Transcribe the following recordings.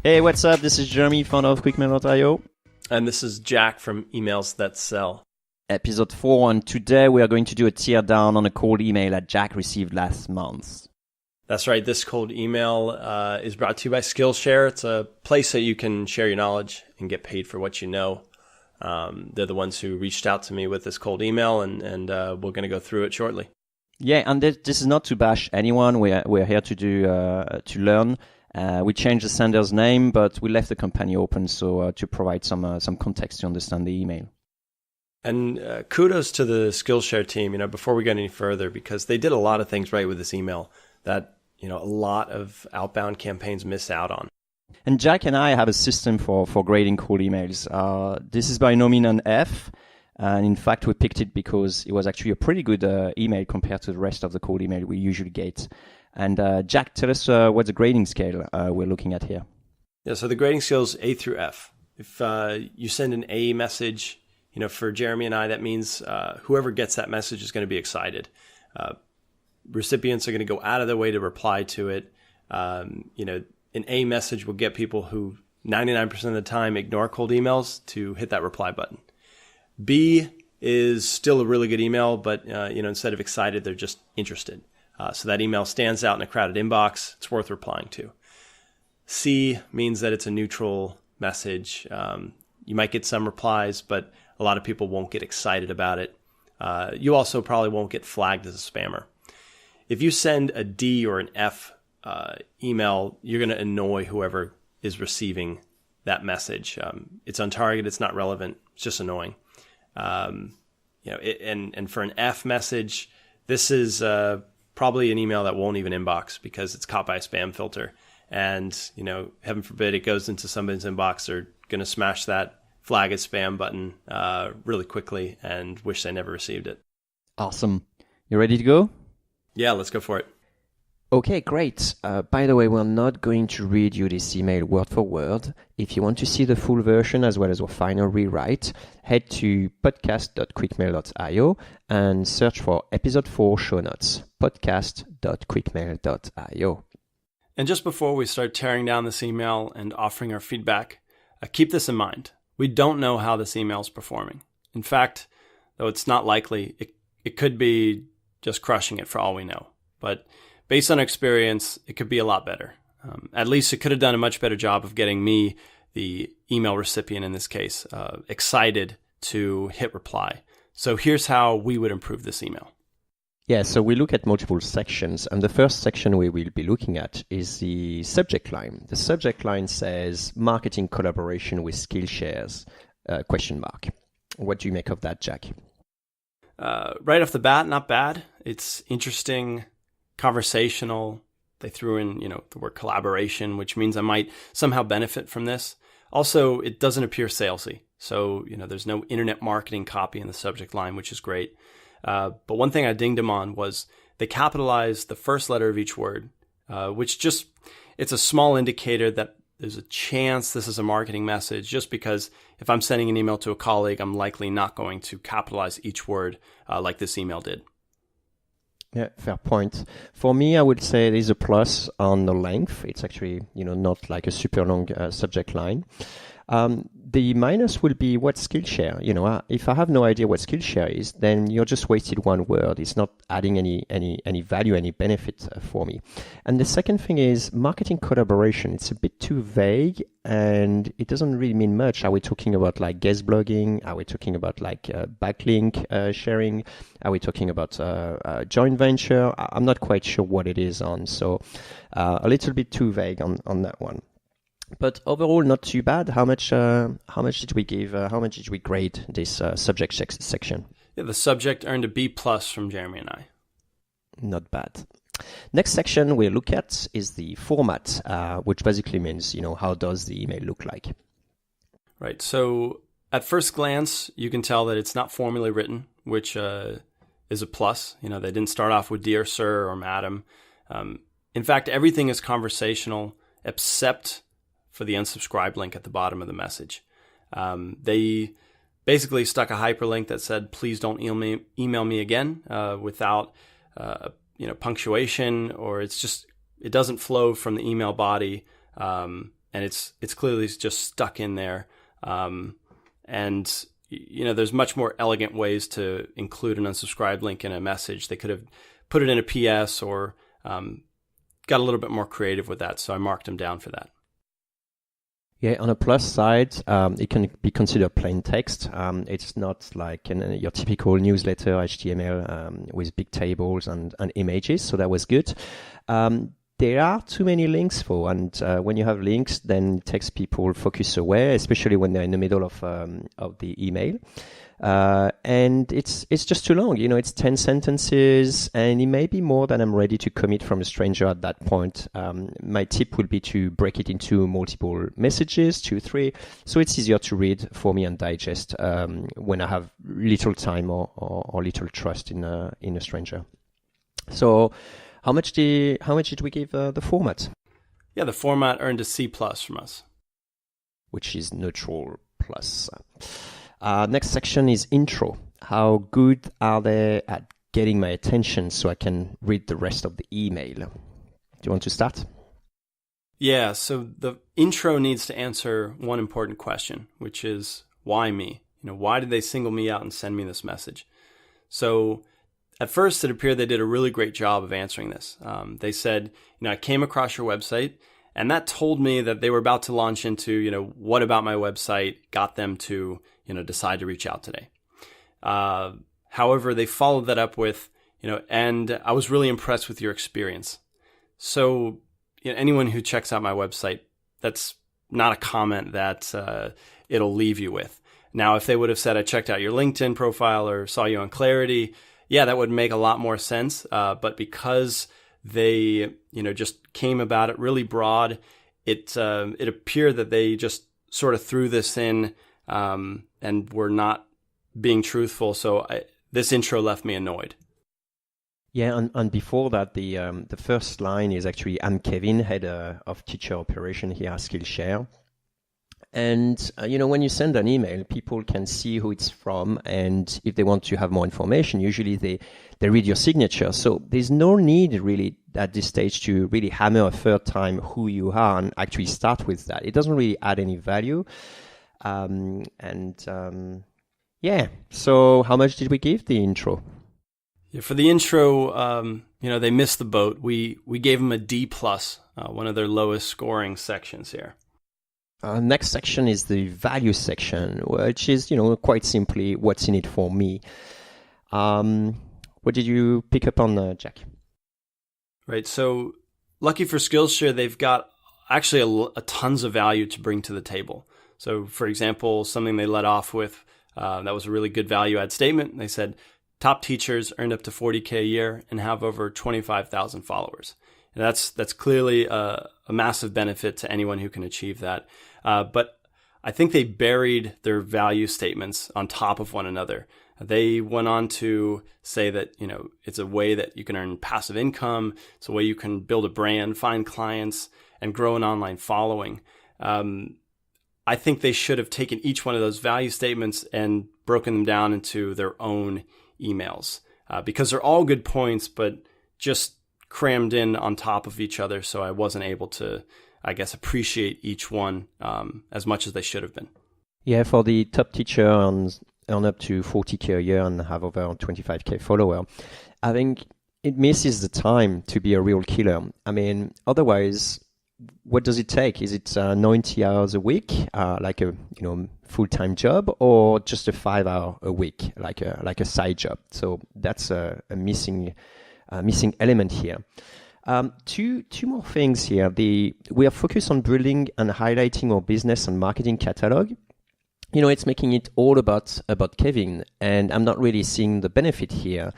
Hey, what's up? This is Jeremy, founder of QuickMail.io. And this is Jack from Emails That Sell. Episode 4, and today we are going to do a teardown on a cold email that Jack received last month. That's right. This cold email is brought to you by Skillshare. It's a place that you can share your knowledge and get paid for what you know. They're the ones who reached out to me with this cold email, and we're going to go through it shortly. Yeah, and this is not to bash anyone. We're here to learn. We changed the sender's name, but we left the company open so to provide some context to understand the email. And kudos to the Skillshare team, before we get any further, because they did a lot of things right with this email that, a lot of outbound campaigns miss out on. And Jack and I have a system for grading cold emails. This is by no means an F. And in fact, we picked it because it was actually a pretty good email compared to the rest of the cold email we usually get. And Jack, tell us what's the grading scale we're looking at here. Yeah, so the grading scale is A through F. If you send an A message, for Jeremy and I, that means whoever gets that message is going to be excited. Recipients are going to go out of their way to reply to it. An A message will get people who 99% of the time ignore cold emails to hit that reply button. B is still a really good email, but instead of excited, they're just interested. So that email stands out in a crowded inbox. It's worth replying to. C means that it's a neutral message. You might get some replies, but a lot of people won't get excited about it. You also probably won't get flagged as a spammer. If you send a D or an F email, you're going to annoy whoever is receiving that message. It's on target. It's not relevant. It's just annoying. And for an F message, this is probably an email that won't even inbox because it's caught by a spam filter. And, heaven forbid it goes into somebody's inbox. They're going to smash that flag as spam button really quickly and wish they never received it. Awesome. You ready to go? Yeah, let's go for it. Okay, great. By the way, we're not going to read you this email word for word. If you want to see the full version as well as our final rewrite, head to podcast.quickmail.io and search for episode 4 show notes, podcast.quickmail.io. And just before we start tearing down this email and offering our feedback, keep this in mind. We don't know how this email is performing. In fact, though it's not likely, it could be just crushing it for all we know. But based on experience, it could be a lot better. At least it could have done a much better job of getting me, the email recipient in this case, excited to hit reply. So here's how we would improve this email. Yeah, so we look at multiple sections, and the first section we will be looking at is the subject line. The subject line says marketing collaboration with Skillshares, ? What do you make of that, Jack? Right off the bat, not bad. It's interesting, conversational. They threw in, the word collaboration, which means I might somehow benefit from this. Also, it doesn't appear salesy. So, there's no internet marketing copy in the subject line, which is great. But one thing I dinged them on was they capitalized the first letter of each word, which it's a small indicator that there's a chance this is a marketing message, just because if I'm sending an email to a colleague, I'm likely not going to capitalize each word like this email did. Yeah, fair point. For me, I would say there's a plus on the length. It's actually, not like a super long subject line. The minus will be what Skillshare. If I have no idea what Skillshare is, then you're just wasted one word. It's not adding any value, any benefit for me. And the second thing is marketing collaboration. It's a bit too vague and it doesn't really mean much. Are we talking about like guest blogging? Are we talking about like backlink sharing? Are we talking about joint venture? I'm not quite sure what it is on. So a little bit too vague on that one. But overall, not too bad. How much did we give? How much did we grade this subject section? Yeah, the subject earned a B+ from Jeremy and I. Not bad. Next section we look at is the format, which basically means how does the email look like? Right. So at first glance, you can tell that it's not formally written, which is a plus. They didn't start off with dear sir or madam. In fact, everything is conversational except for the unsubscribe link at the bottom of the message. They basically stuck a hyperlink that said, please don't email me again, without punctuation, or it doesn't flow from the email body, and it's clearly just stuck in there. And there's much more elegant ways to include an unsubscribe link in a message. They could have put it in a PS or got a little bit more creative with that. So I marked them down for that. Yeah, on a plus side, it can be considered plain text. It's not like your typical newsletter HTML with big tables and images, so that was good. There are too many links though, and when you have links, then it takes people focus away, especially when they're in the middle of the email. And it's just too long. It's 10 sentences, and it may be more than I'm ready to commit from a stranger at that point. My tip would be to break it into multiple messages, 2, 3, so it's easier to read for me and digest when I have little time or little trust in a stranger. So how much did we give the format? Yeah, the format earned a C+ from us, which is neutral plus. Next section is intro. How good are they at getting my attention so I can read the rest of the email? Do you want to start? Yeah, so the intro needs to answer one important question, which is, why me? Why did they single me out and send me this message? So at first, it appeared they did a really great job of answering this. They said, I came across your website, and that told me that they were about to launch into, what about my website got them to, decide to reach out today. However, they followed that up with, and I was really impressed with your experience. So anyone who checks out my website, that's not a comment that it'll leave you with. Now, if they would have said, I checked out your LinkedIn profile or saw you on Clarity, yeah, that would make a lot more sense. But because they, just came about it really broad, it appeared that they just sort of threw this in and were not being truthful. So this intro left me annoyed. Yeah, and before that, the first line is actually, I'm Kevin, head of teacher operation here at Skillshare. And, when you send an email, people can see who it's from. And if they want to have more information, usually they read your signature. So there's no need really at this stage to really hammer a third time who you are and actually start with that. It doesn't really add any value. Yeah. So how much did we give the intro? Yeah, for the intro, they missed the boat. We gave them a D+, one of their lowest scoring sections here. Next section is the value section, which is, quite simply what's in it for me. What did you pick up on, Jack? Right. So lucky for Skillshare, they've got actually a tons of value to bring to the table. So for example, something they led off with, that was a really good value add statement. They said, top teachers earned up to $40K a year and have over 25,000 followers. And that's clearly a massive benefit to anyone who can achieve that. But I think they buried their value statements on top of one another. They went on to say that, it's a way that you can earn passive income. It's a way you can build a brand, find clients, and grow an online following. I think they should have taken each one of those value statements and broken them down into their own emails, because they're all good points, but just crammed in on top of each other. So I wasn't able to, appreciate each one as much as they should have been. Yeah, for the top teacher earn up to 40K a year and have over 25K follower, I think it misses the time to be a real killer. I mean, otherwise, what does it take? Is it 90 hours a week, like a full-time job, or just a 5-hour a week, like a side job? So that's a missing element here. Two more things here. We are focused on building and highlighting our business and marketing catalog. It's making it all about Kevin, and I'm not really seeing the benefit here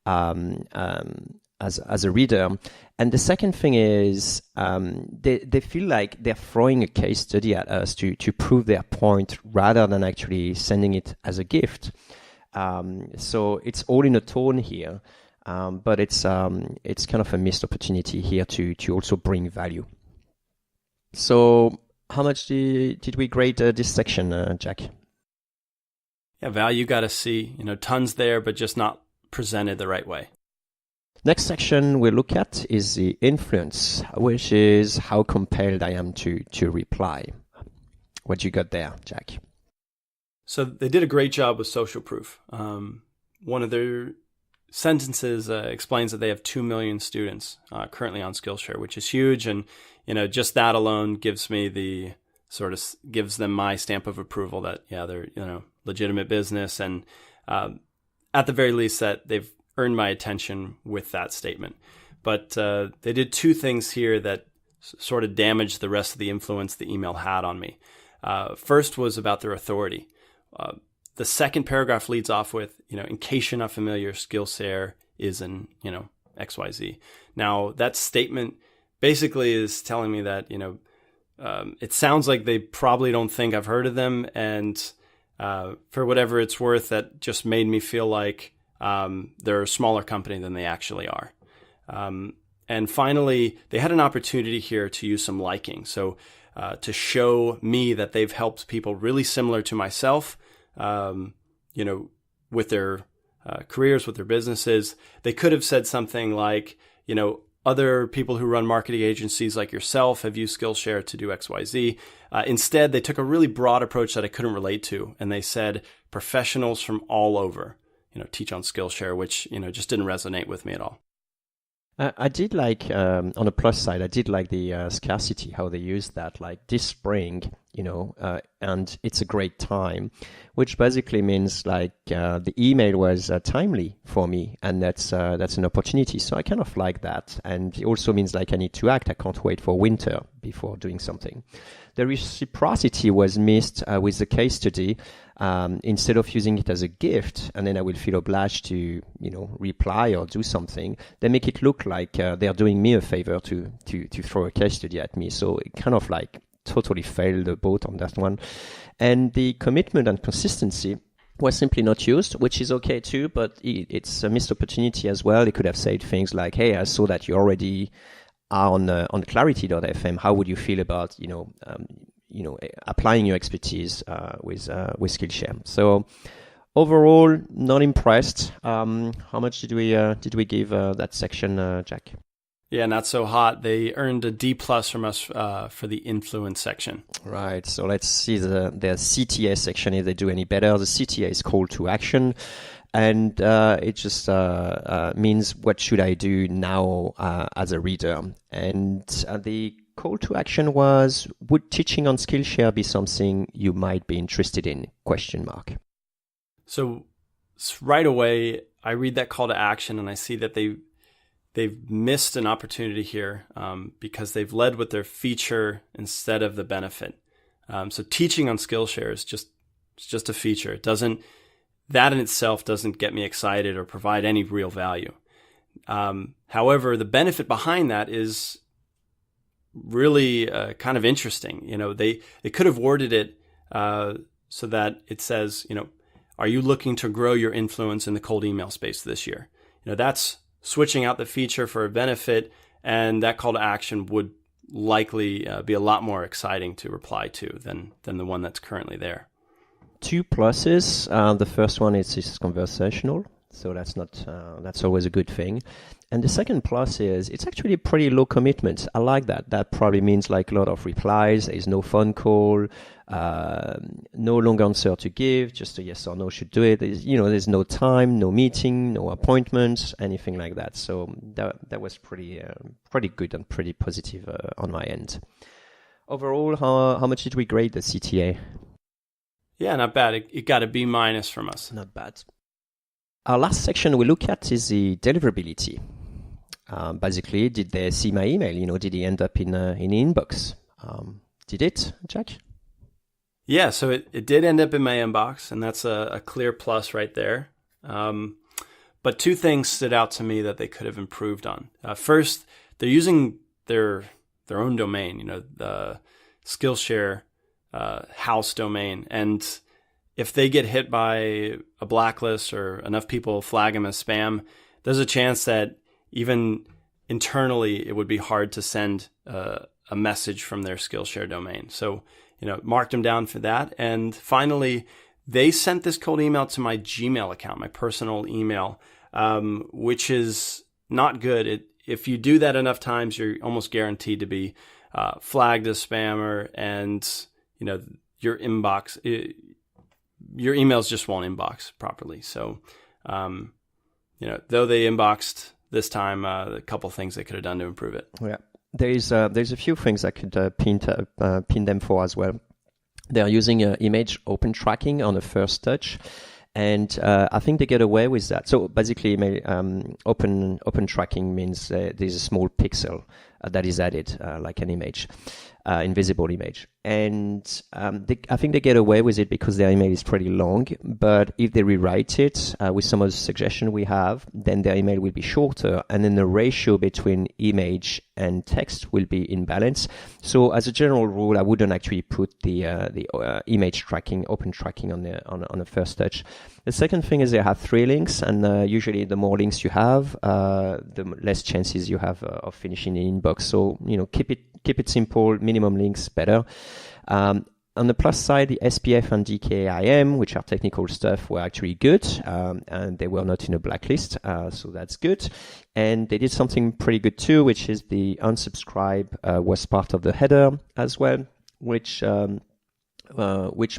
as a reader. And the second thing is they feel like they're throwing a case study at us to prove their point rather than actually sending it as a gift. So it's all in a tone here. But it's kind of a missed opportunity here to also bring value. So how much did we grade this section, Jack? Yeah, value got to see, tons there, but just not presented the right way. Next section we look at is the influence, which is how compelled I am to reply. What you got there, Jack? So they did a great job with social proof. One of their sentences explains that they have 2 million students currently on Skillshare, which is huge. And, just that alone gives me gives them my stamp of approval that, yeah, they're, legitimate business. And at the very least that they've earned my attention with that statement. But they did two things here that sort of damaged the rest of the influence the email had on me. First was about their authority. The second paragraph leads off with, in case you're not familiar, Skillshare is an, XYZ. Now, that statement basically is telling me that, it sounds like they probably don't think I've heard of them. And for whatever it's worth, that just made me feel like they're a smaller company than they actually are. And finally, they had an opportunity here to use some liking. So to show me that they've helped people really similar to myself, with their careers, with their businesses. They could have said something like, other people who run marketing agencies like yourself have used Skillshare to do XYZ. Instead, they took a really broad approach that I couldn't relate to. And they said professionals from all over, teach on Skillshare, which, just didn't resonate with me at all. I did like, on the plus side, I did like the scarcity, how they used that, like this spring, and it's a great time, which basically means like the email was timely for me, and that's an opportunity. So I kind of like that. And it also means like I need to act. I can't wait for winter before doing something. The reciprocity was missed with the case study. Instead of using it as a gift, and then I will feel obliged to, reply or do something, they make it look like they're doing me a favor to throw a case study at me. So it kind of like totally failed the boat on that one. And the commitment and consistency was simply not used, which is okay too, but it's a missed opportunity as well. They could have said things like, hey, I saw that you already are on clarity.fm. How would you feel about, applying your expertise with Skillshare? So overall, not impressed. How much did we give that section, Jack? Yeah, not so hot. They earned a D+ from us for the influence section. Right. So let's see the CTA section if they do any better. The CTA is call to action. And it just means what should I do now as a reader? And the call to action was, would teaching on Skillshare be something you might be interested in? ? So right away, I read that call to action and I see that they've missed an opportunity here because they've led with their feature instead of the benefit. So teaching on Skillshare is just a feature. That in itself doesn't get me excited or provide any real value. However, the benefit behind that is really kind of interesting. They could have worded it so that it says, are you looking to grow your influence in the cold email space this year? That's switching out the feature for a benefit, and that call to action would likely be a lot more exciting to reply to than the one that's currently there. 2 pluses. The first one is conversational, so that's always a good thing. And the second plus is it's actually a pretty low commitment. I like that. That probably means like a lot of replies. There's no phone call, no long answer to give, just a yes or no should do it. There's no time, no meeting, no appointments, anything like that. So that was pretty good and pretty positive on my end. Overall, how much did we grade the CTA? Yeah, not bad. It got a B- from us. Not bad. Our last section we look at is the deliverability. Basically, did they see my email? Did it end up in the inbox? Did it, Jack? Yeah, so it did end up in my inbox, and that's a clear plus right there. But two things stood out to me that they could have improved on. First, they're using their own domain, the Skillshare house domain. And if they get hit by a blacklist or enough people flag them as spam, there's a chance that even internally it would be hard to send a message from their Skillshare domain. So, marked them down for that. And finally, they sent this cold email to my Gmail account, my personal email, which is not good. If you do that enough times, you're almost guaranteed to be flagged as spammer, and your inbox, your emails just won't inbox properly. So, though they inboxed this time, a couple things they could have done to improve it. Yeah, there's a few things I could pin them for as well. They're using image open tracking on the first touch, and I think they get away with that. So basically, open tracking means there's a small pixel that is added, like an image, invisible image. And I think they get away with it because their email is pretty long. But if they rewrite it with some of the suggestions we have, then their email will be shorter, and then the ratio between image and text will be in balance. So as a general rule, I wouldn't actually put the image tracking, open tracking on the first touch. The second thing is they have 3 links, and usually the more links you have, the less chances you have of finishing the inbox. So keep it simple, minimum links better. On the plus side, the SPF and DKIM, which are technical stuff, were actually good, and they were not in a blacklist, so that's good. And they did something pretty good too, which is the unsubscribe was part of the header as well, which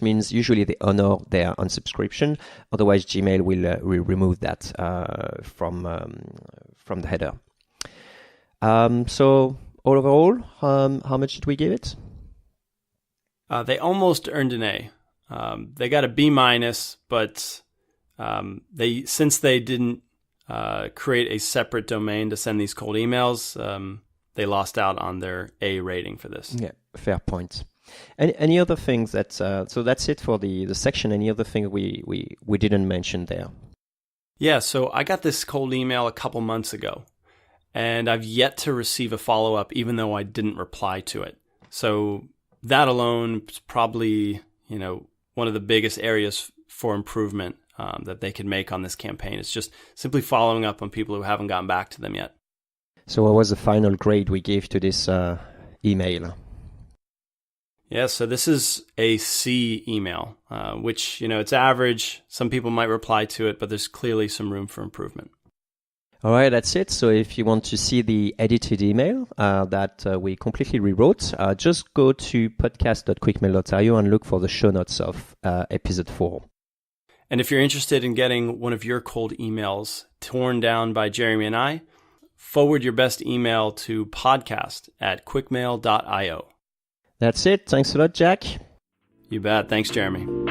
means usually they honor their unsubscription. Otherwise, Gmail will remove that from the header. So overall, how much did we give it? They almost earned an A. They got a B-, but since they didn't create a separate domain to send these cold emails, they lost out on their A rating for this. Yeah, fair point. Any other things that so that's it for the section. Any other thing we didn't mention there? Yeah, so I got this cold email a couple months ago, and I've yet to receive a follow-up, even though I didn't reply to it. So that alone is probably, one of the biggest areas for improvement that they could make on this campaign. It's just simply following up on people who haven't gotten back to them yet. So what was the final grade we gave to this email? Yeah, so this is a C email, which, it's average. Some people might reply to it, but there's clearly some room for improvement. All right, that's it. So if you want to see the edited email that we completely rewrote, just go to podcast.quickmail.io and look for the show notes of episode 4. And if you're interested in getting one of your cold emails torn down by Jeremy and I, forward your best email to podcast@quickmail.io. That's it. Thanks a lot, Jack. You bet. Thanks, Jeremy.